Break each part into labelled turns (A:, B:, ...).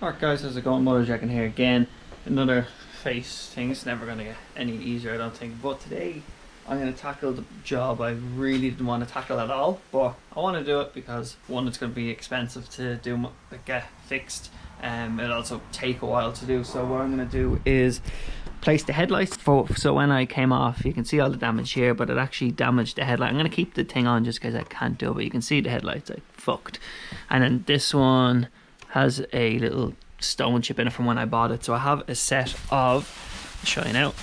A: Alright guys, how's it going? Motorjacking here again. Another face thing. It's never going to get any easier, I don't think. But today I'm going to tackle the job I really didn't want to tackle at all. But I want to do it because one, it's going to be expensive to do, get fixed. It'll also take a while to do. So what I'm going to do is place the headlights. So when I came off, you can see all the damage here, but it actually damaged the headlight. I'm going to keep the thing on just because I can't do it, but you can see the headlights like fucked. And then this one has a little stone chip in it from when I bought it. So I have a set of, I'll show you now,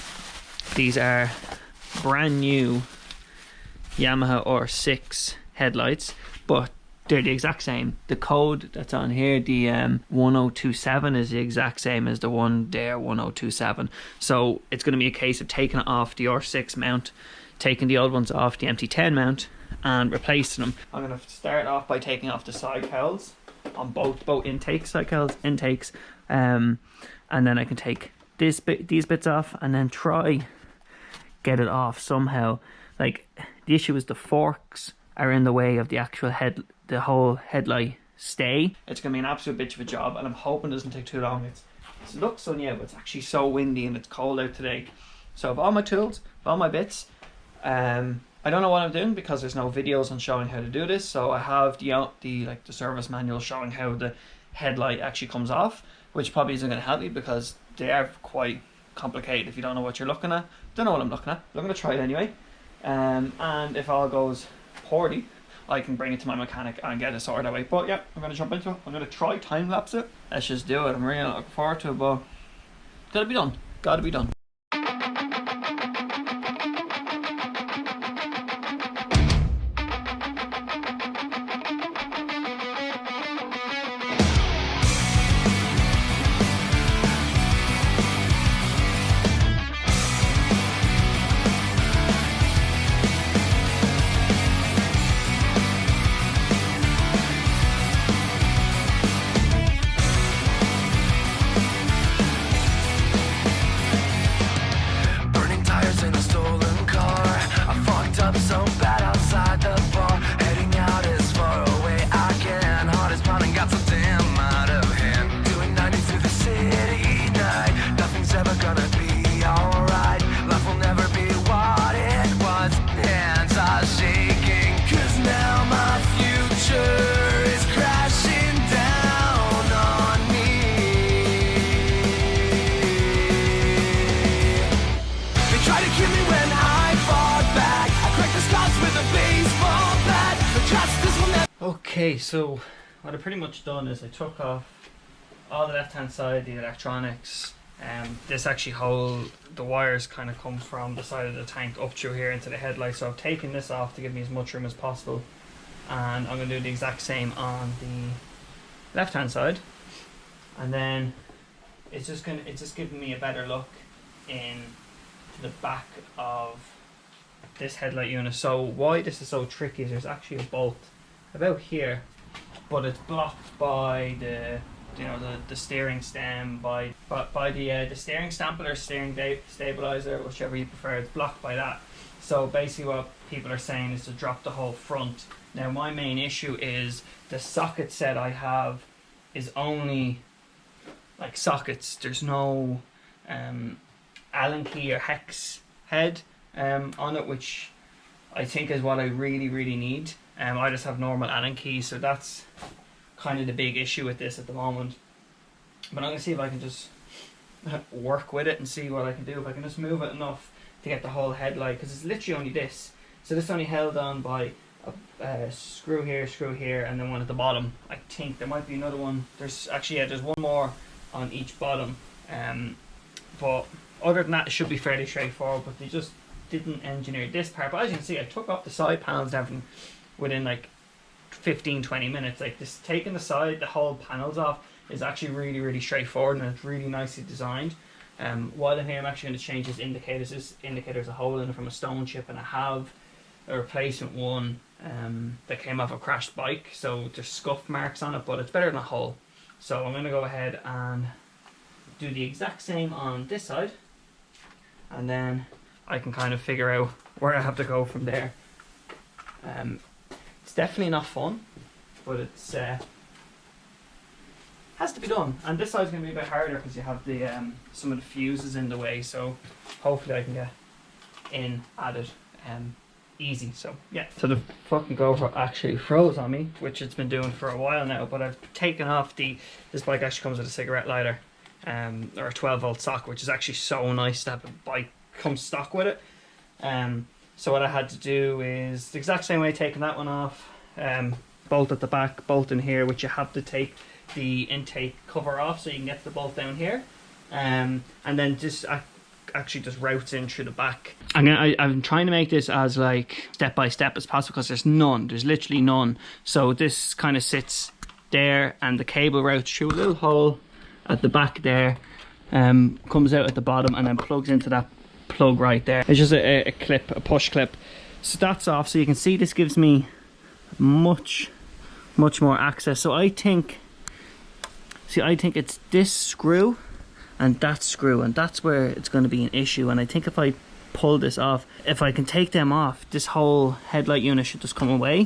A: these are brand new Yamaha R6 headlights, but they're the exact same. The code that's on here, the 1027, is the exact same as the one there, 1027. So it's going to be a case of taking it off the R6 mount, taking the old ones off the MT10 mount and replacing them. I'm going to start off by taking off the side cowls on both intakes, and then I can take these bits off and then try get it off somehow. Like, the issue is the forks are in the way of the actual the whole headlight stay. It's gonna be an absolute bitch of a job, and I'm hoping it doesn't take too long. It looks sunny out, but it's actually so windy and it's cold out today. So I've all my tools, I've all my bits. I don't know what I'm doing because there's no videos on showing how to do this. So I have the service manual showing how the headlight actually comes off, which probably isn't going to help me because they are quite complicated if you don't know what you're looking at. Don't know what I'm looking at, but I'm going to try it anyway. And if all goes poorly, I can bring it to my mechanic and get it sorted away. But yeah, I'm going to jump into it. I'm going to try time lapse it. Let's just do it. I'm really looking forward to it, but gotta be done. Gotta be done. Okay, so what I've pretty much done is I took off all the left hand side, the electronics, this actually the wires kind of come from the side of the tank up through here into the headlight, so I've taken this off to give me as much room as possible, and I'm going to do the exact same on the left hand side, and then it's just giving me a better look in the back of this headlight unit. So why this is so tricky is there's actually a bolt about here, but it's blocked by the steering stem, by the steering stamper or steering stabilizer, whichever you prefer. It's blocked by that. So basically what people are saying is to drop the whole front. Now my main issue is the socket set I have is only like sockets. There's no Allen key or hex head on it, which I think is what I really need. I just have normal Allen keys, so that's kind of the big issue with this at the moment. But I'm going to see if I can just work with it and see what I can do. If I can just move it enough to get the whole headlight, because it's literally only this. So this is only held on by a screw here, and then one at the bottom. I think there might be another one. There's one more on each bottom. But other than that, it should be fairly straightforward. But they just didn't engineer this part. But as you can see, I took off the side panels and everything within like 15-20 minutes. Like, this, taking the whole panels off is actually really straightforward, and it's really nicely designed. While I'm here, I'm actually going to change this indicator. This indicator's a hole in it from a stone chip, and I have a replacement one that came off a crashed bike, so there's scuff marks on it, but it's better than a hole. So I'm going to go ahead and do the exact same on this side, and then I can kind of figure out where I have to go from there. It's definitely not fun, but it's has to be done. And this side's going to be a bit harder because you have the some of the fuses in the way, so hopefully I can get in at it easy. So yeah, so the fucking GoPro actually froze on me, which it's been doing for a while now, but I've taken off this bike actually comes with a cigarette lighter or a 12-volt socket, which is actually so nice to have a bike come stock with it. So what I had to do is the exact same way, taking that one off, bolt at the back, bolt in here, which you have to take the intake cover off so you can get the bolt down here, and then just actually just routes in through the back. I'm trying to make this as like step by step as possible because there's literally none. So this kind of sits there and the cable routes through a little hole at the back there, comes out at the bottom and then plugs into that plug right there. It's just a clip, a push clip. So that's off. So you can see this gives me much more access. So I think it's this screw and that screw, and that's where it's going to be an issue. And I think if I pull this off, if I can take them off, this whole headlight unit should just come away.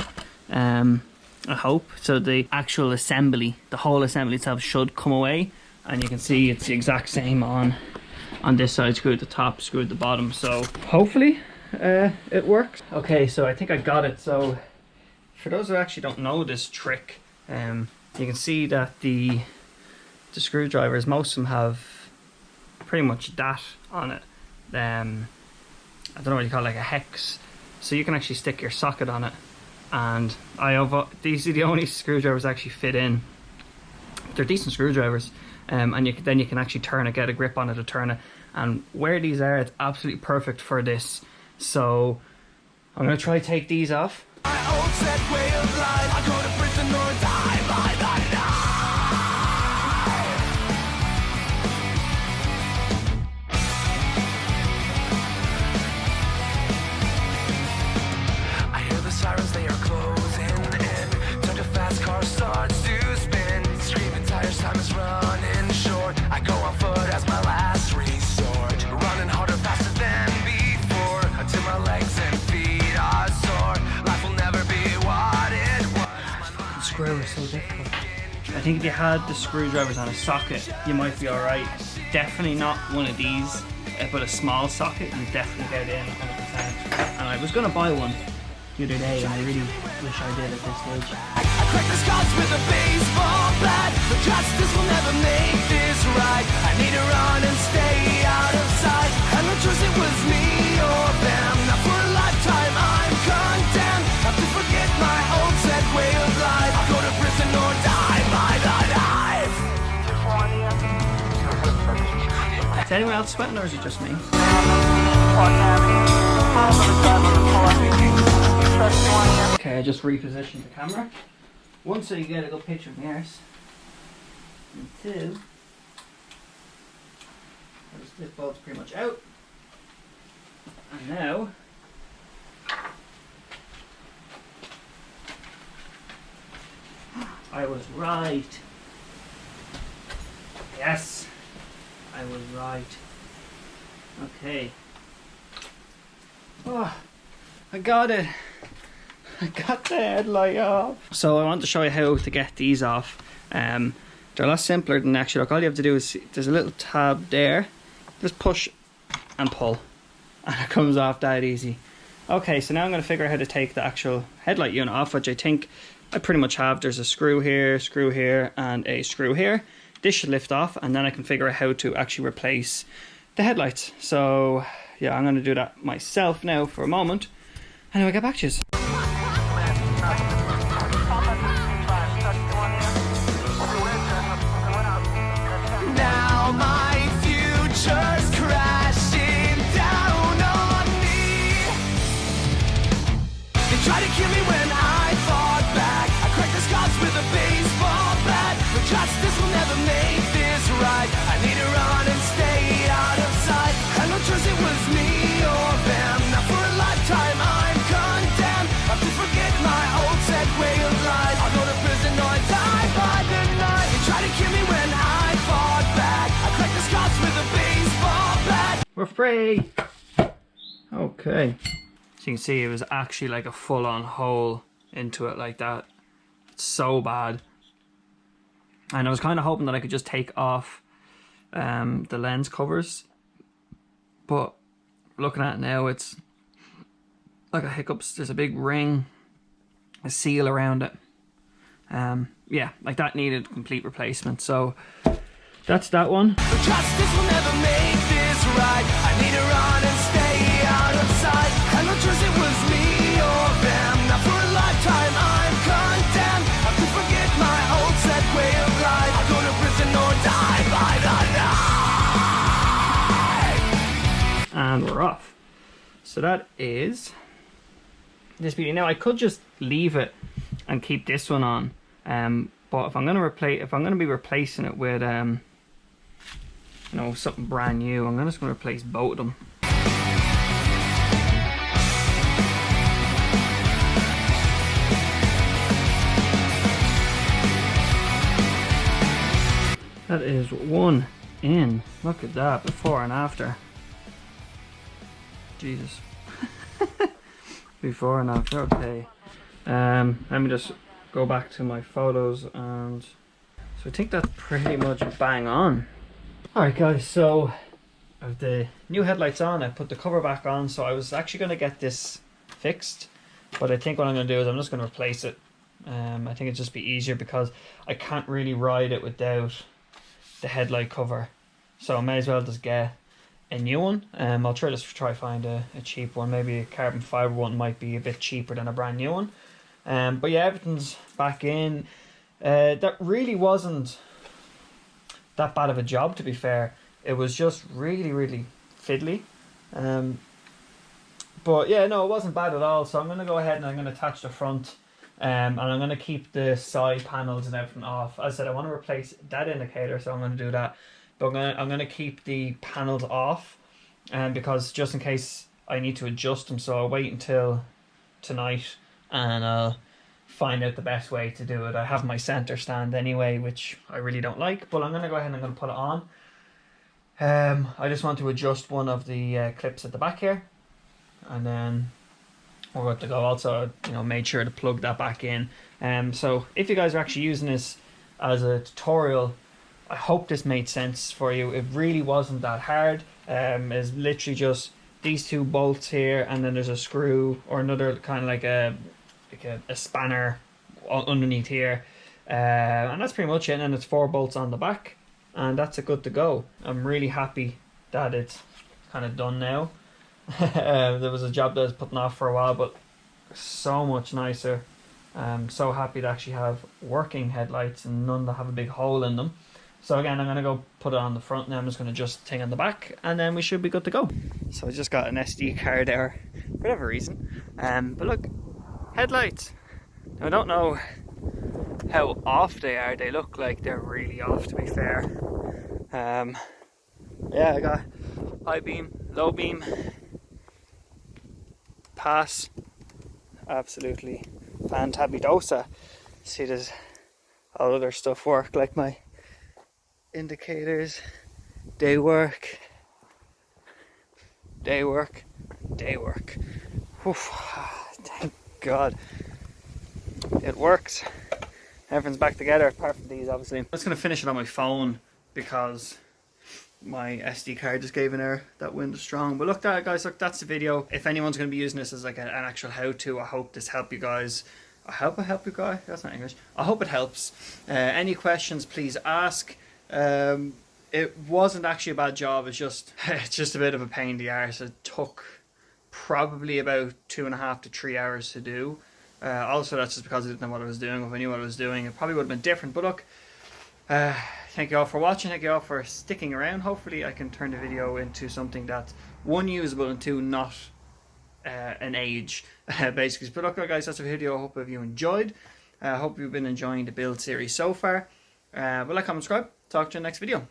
A: I hope. So the actual assembly, the whole assembly itself should come away, and you can see it's the exact same on this side. Screw at the top, screw at the bottom. So hopefully it works. Okay, so I think I got it. So for those who actually don't know this trick, you can see that the screwdrivers, most of them have pretty much that on it. I don't know what you call it, like a hex. So you can actually stick your socket on it, and these are the only screwdrivers that actually fit in. They're decent screwdrivers, and then you can actually turn it, get a grip on it to turn it. And where these are, it's absolutely perfect for this. So I'm gonna try to take these off. My old set way of life, I go to prison or die by the sirens, they are closing in. Turn to fast car starts to spin. Screaming tires, time is running short. I go on foot as my last resort. Running harder, faster than before, until my legs and feet are sore. Life will never be what it was. The screw is so difficult. I think if you had the screwdrivers on a socket, you might be alright. Definitely not one of these, but a small socket, you definitely get in 100%. And I was going to buy one the other day, and I really wish I did at this stage. I crack the scotch with a baseball bat, but justice will never make this right. I need to run and stay out of sight. I no choice, it was me or them. Now for a lifetime I'm condemned. Have to forget my old set way of life. I'll go to prison or die by the knife. Is anyone else sweating, or is it just me? Okay, I just repositioned the camera. One, so you get a good picture of my arse. And two, this bolt's pretty much out. And now, I was right. Yes, I was right. Okay. Oh, I got it. I got the headlight off. So I want to show you how to get these off. They're a lot simpler than actually look. All you have to do is, there's a little tab there. Just push and pull, and it comes off that easy. Okay, so now I'm going to figure out how to take the actual headlight unit off, which I think I pretty much have. There's a screw here, and a screw here. This should lift off, and then I can figure out how to actually replace the headlights. So yeah, I'm going to do that myself now for a moment, and then I'll get back to you. Now my future's crashing down on me. They tried to kill me when I fought back. I cracked the scotch with a baseball bat, but justice will never make this right. I need to run and stay out of sight. I no choice, it was me or them. Now for a lifetime I'm condemned. I have to forget my old set way of life. I'll go to prison or die by the night. They tried to kill me when I fought back. I cracked the scotch with a baseball bat. We're free. Okay. So you can see it was actually like a full-on hole into it like that. It's so bad. And I was kind of hoping that I could just take off the lens covers, but looking at it now, it's like a hiccups. There's a big ring, a seal around it. Yeah, like that needed complete replacement. So that's that one.
B: Justice will never make this right. I need to run and stay out of sight. I don't trust it was me or them. Now for a lifetime I'm condemned. I have to forget my old set way of life. I'll go to prison or die by the night.
A: And we're off. So that is this beauty. Now I could just leave it and keep this one on, but if I'm gonna be replacing it with you know, something brand new, I'm just gonna replace both of them. That is one in. Look at that, before and after. Jesus. Before and after, okay. Let me just go back to my photos, and so I think that's pretty much bang on. Alright guys, so I have the new headlights on. I put the cover back on, so I was actually going to get this fixed, but I think what I'm going to do is I'm just going to replace it. I think it'd just be easier because I can't really ride it without the headlight cover, so I may as well just get a new one. I'll try find a cheap one. Maybe a carbon fiber one might be a bit cheaper than a brand new one. But yeah, everything's back in. That really wasn't that bad of a job, to be fair. It was just really fiddly. But yeah, no, it wasn't bad at all. So I'm going to go ahead and I'm going to attach the front, and I'm going to keep the side panels and everything off. As I said, I want to replace that indicator, so I'm going to do that. But I'm going to keep the panels off, because just in case I need to adjust them. So I'll wait until tonight and I'll find out the best way to do it. I have my center stand anyway, which I really don't like, but I'm going to go ahead and I'm going to put it on. I just want to adjust one of the clips at the back here, and then we're good to go. Also, you know, made sure to plug that back in. So if you guys are actually using this as a tutorial, I hope this made sense for you. It really wasn't that hard. It's literally just these two bolts here, and then there's a screw or another kind of like a spanner underneath here, and that's pretty much it. And then it's 4 bolts on the back, and that's a good to go. I'm really happy that it's kind of done now. There was a job that I was putting off for a while, but so much nicer. I'm so happy to actually have working headlights and none that have a big hole in them. So again, I'm going to go put it on the front now. I'm just going to adjust the thing on the back, and then we should be good to go. So I just got an SD card there for whatever reason. But look, headlights. Now, I don't know how off they are. They look like they're really off, to be fair. Yeah, I got high beam, low beam, pass, absolutely fantabidosa. See, there's all other stuff work, like my indicators. They work. Oof, thank God it works. Everything's back together apart from these, obviously. I'm just going to finish it on my phone because my SD card just gave an error. That wind is strong. But look, that guys, look, that's the video. If anyone's going to be using this as like an actual how-to, I hope this helped you guys. I hope I help you guys. That's not English. I hope it helps. Any questions, please ask. It wasn't actually a bad job. It's just a bit of a pain in the arse. It took probably about 2.5 to 3 hours to do. Also, that's just because I didn't know what I was doing. If I knew what I was doing, it probably would have been different. But look, thank you all for watching. Thank you all for sticking around. Hopefully I can turn the video into something that's 1, usable, and 2, not an age, basically. But look, guys, that's the video. I hope you enjoyed. I hope you've been enjoying the build series so far. But like, comment, subscribe. Talk to you in the next video.